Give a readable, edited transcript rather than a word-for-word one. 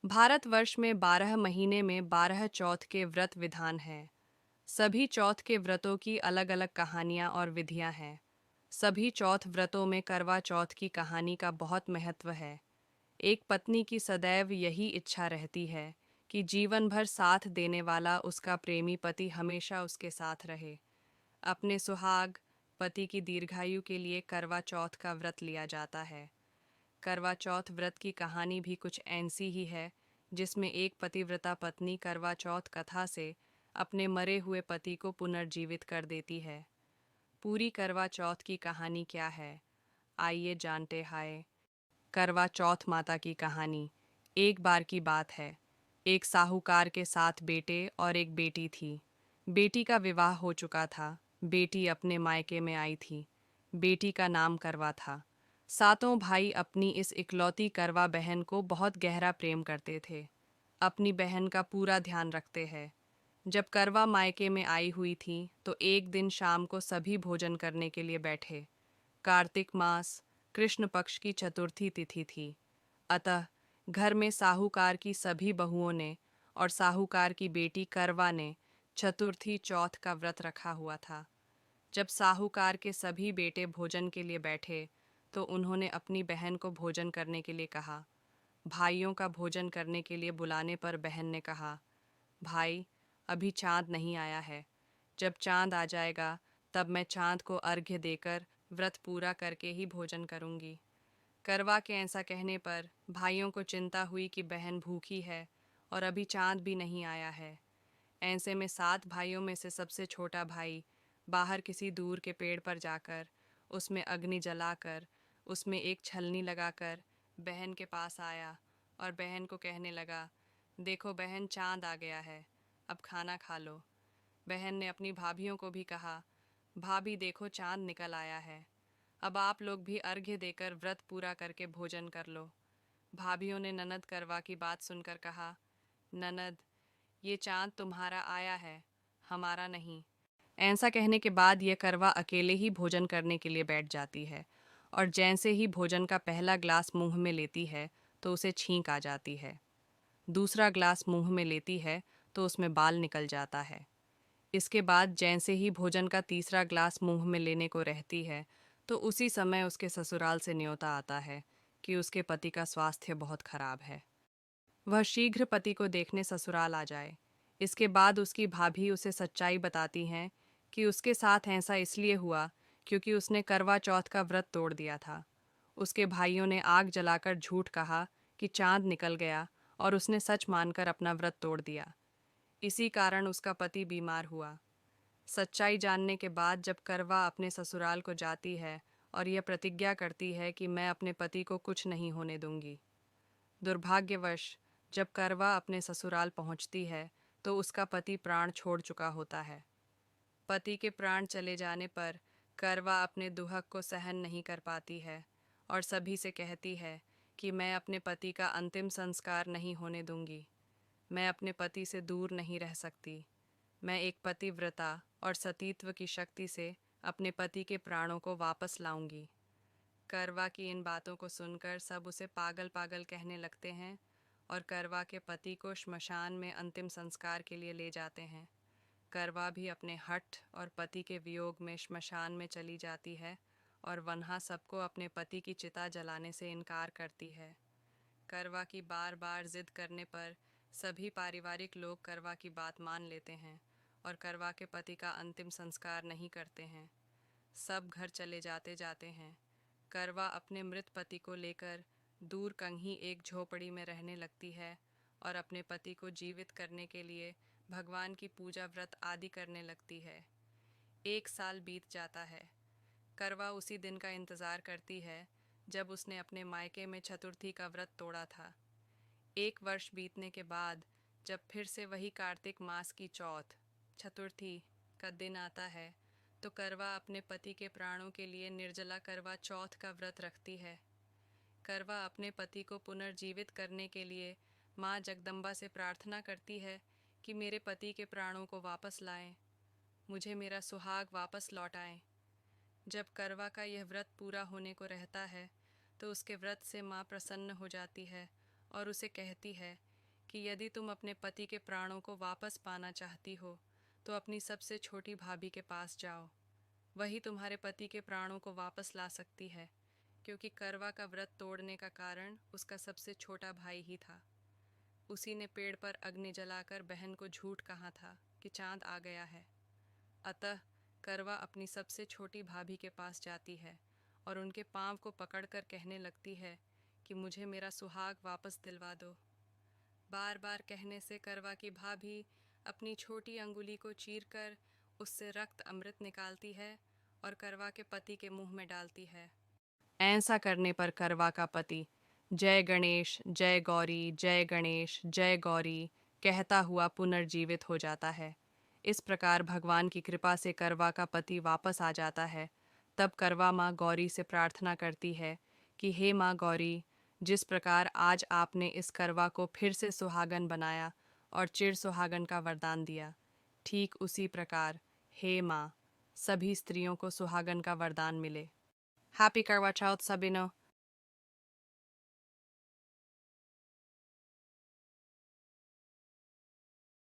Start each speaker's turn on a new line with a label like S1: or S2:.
S1: भारतवर्ष में 12 महीने में 12 चौथ के व्रत विधान हैं। सभी चौथ के व्रतों की अलग अलग कहानियाँ और विधियाँ हैं। सभी चौथ व्रतों में करवा चौथ की कहानी का बहुत महत्व है। एक पत्नी की सदैव यही इच्छा रहती है कि जीवन भर साथ देने वाला उसका प्रेमी पति हमेशा उसके साथ रहे। अपने सुहाग पति की दीर्घायु के लिए करवा चौथ का व्रत लिया जाता है। करवा चौथ व्रत की कहानी भी कुछ ऐसी ही है, जिसमें एक पतिव्रता पत्नी करवा चौथ कथा से अपने मरे हुए पति को पुनर्जीवित कर देती है। पूरी करवा चौथ की कहानी क्या है, आइए जानते हैं। करवा चौथ माता की कहानी। एक बार की बात है। एक साहूकार के 7 बेटे और एक बेटी थी। बेटी का विवाह हो चुका था। बेटी अपने मायके में आई थी। बेटी का नाम करवा था। सातों भाई अपनी इस इकलौती करवा बहन को बहुत गहरा प्रेम करते थे। अपनी बहन का पूरा ध्यान रखते हैं। जब करवा मायके में आई हुई थी तो एक दिन शाम को सभी भोजन करने के लिए बैठे। कार्तिक मास कृष्ण पक्ष की चतुर्थी तिथि थी। अतः घर में साहूकार की सभी बहुओं ने और साहूकार की बेटी करवा ने चतुर्थी चौथ का व्रत रखा हुआ था। जब साहूकार के सभी बेटे भोजन के लिए बैठे तो उन्होंने अपनी बहन को भोजन करने के लिए कहा। भाइयों का भोजन करने के लिए बुलाने पर बहन ने कहा, भाई, अभी चांद नहीं आया है। जब चांद आ जाएगा तब मैं चांद को अर्घ्य देकर व्रत पूरा करके ही भोजन करूंगी। करवा के ऐसा कहने पर भाइयों को चिंता हुई कि बहन भूखी है और अभी चांद भी नहीं आया है। ऐसे में 7 भाइयों में से सबसे छोटा भाई बाहर किसी दूर के पेड़ पर जाकर उसमें अग्नि जलाकर उसमें एक छलनी लगाकर बहन के पास आया और बहन को कहने लगा, देखो बहन, चांद आ गया है, अब खाना खा लो। बहन ने अपनी भाभियों को भी कहा, भाभी देखो चांद निकल आया है, अब आप लोग भी अर्घ्य देकर व्रत पूरा करके भोजन कर लो। भाभियों ने ननद करवा की बात सुनकर कहा, ननद, ये चांद तुम्हारा आया है, हमारा नहीं। ऐसा कहने के बाद यह करवा अकेले ही भोजन करने के लिए बैठ जाती है और जैसे ही भोजन का पहला ग्लास मुंह में लेती है तो उसे छींक आ जाती है। दूसरा ग्लास मुंह में लेती है तो उसमें बाल निकल जाता है। इसके बाद जैसे ही भोजन का तीसरा ग्लास मुंह में लेने को रहती है तो उसी समय उसके ससुराल से न्योता आता है कि उसके पति का स्वास्थ्य बहुत खराब है। वह शीघ्र पति को देखने ससुराल आ जाए। इसके बाद उसकी भाभी उसे सच्चाई बताती हैं कि उसके साथ ऐसा इसलिए हुआ क्योंकि उसने करवा चौथ का व्रत तोड़ दिया था। उसके भाइयों ने आग जलाकर झूठ कहा कि चांद निकल गया और उसने सच मानकर अपना व्रत तोड़ दिया। इसी कारण उसका पति बीमार हुआ। सच्चाई जानने के बाद जब करवा अपने ससुराल को जाती है और यह प्रतिज्ञा करती है कि मैं अपने पति को कुछ नहीं होने दूंगी। दुर्भाग्यवश जब करवा अपने ससुराल पहुंचती है तो उसका पति प्राण छोड़ चुका होता है। पति के प्राण चले जाने पर करवा अपने दुहक को सहन नहीं कर पाती है और सभी से कहती है कि मैं अपने पति का अंतिम संस्कार नहीं होने दूंगी। मैं अपने पति से दूर नहीं रह सकती। मैं एक पतिव्रता और सतीत्व की शक्ति से अपने पति के प्राणों को वापस लाऊंगी। करवा की इन बातों को सुनकर सब उसे पागल पागल कहने लगते हैं और करवा के पति को श्मशान में अंतिम संस्कार के लिए ले जाते हैं। करवा भी अपने हठ और पति के वियोग में श्मशान में चली जाती है और वहाँ सबको अपने पति की चिता जलाने से इनकार करती है। करवा की बार बार जिद करने पर सभी पारिवारिक लोग करवा की बात मान लेते हैं और करवा के पति का अंतिम संस्कार नहीं करते हैं। सब घर चले जाते जाते हैं। करवा अपने मृत पति को लेकर दूर कहीं एक झोपड़ी में रहने लगती है और अपने पति को जीवित करने के लिए भगवान की पूजा व्रत आदि करने लगती है। 1 साल बीत जाता है। करवा उसी दिन का इंतज़ार करती है जब उसने अपने मायके में चतुर्थी का व्रत तोड़ा था। 1 वर्ष बीतने के बाद जब फिर से वही कार्तिक मास की चौथ चतुर्थी का दिन आता है तो करवा अपने पति के प्राणों के लिए निर्जला करवा चौथ का व्रत रखती है। करवा अपने पति को पुनर्जीवित करने के लिए माँ जगदम्बा से प्रार्थना करती है कि मेरे पति के प्राणों को वापस लाएं, मुझे मेरा सुहाग वापस लौटाएं। जब करवा का यह व्रत पूरा होने को रहता है तो उसके व्रत से माँ प्रसन्न हो जाती है और उसे कहती है कि यदि तुम अपने पति के प्राणों को वापस पाना चाहती हो तो अपनी सबसे छोटी भाभी के पास जाओ। वही तुम्हारे पति के प्राणों को वापस ला सकती है, क्योंकि करवा का व्रत तोड़ने का कारण उसका सबसे छोटा भाई ही था। उसी ने पेड़ पर अग्नि जलाकर बहन को झूठ कहा था कि चांद आ गया है। अतः करवा अपनी सबसे छोटी भाभी के पास जाती है और उनके पांव को पकड़कर कहने लगती है कि मुझे मेरा सुहाग वापस दिलवा दो। बार बार कहने से करवा की भाभी अपनी छोटी अंगुली को चीरकर उससे रक्त अमृत निकालती है और करवा के पति के मुंह में डालती है। ऐसा करने पर करवा का पति जय गणेश, जय गौरी, जय गणेश, जय गौरी कहता हुआ पुनर्जीवित हो जाता है। इस प्रकार भगवान की कृपा से करवा का पति वापस आ जाता है। तब करवा माँ गौरी से प्रार्थना करती है कि हे माँ गौरी, जिस प्रकार आज आपने इस करवा को फिर से सुहागन बनाया और चिर सुहागन का वरदान दिया, ठीक उसी प्रकार हे माँ, सभी स्त्रियों को सुहागन का वरदान मिले। हैप्पी करवा चौथ सभी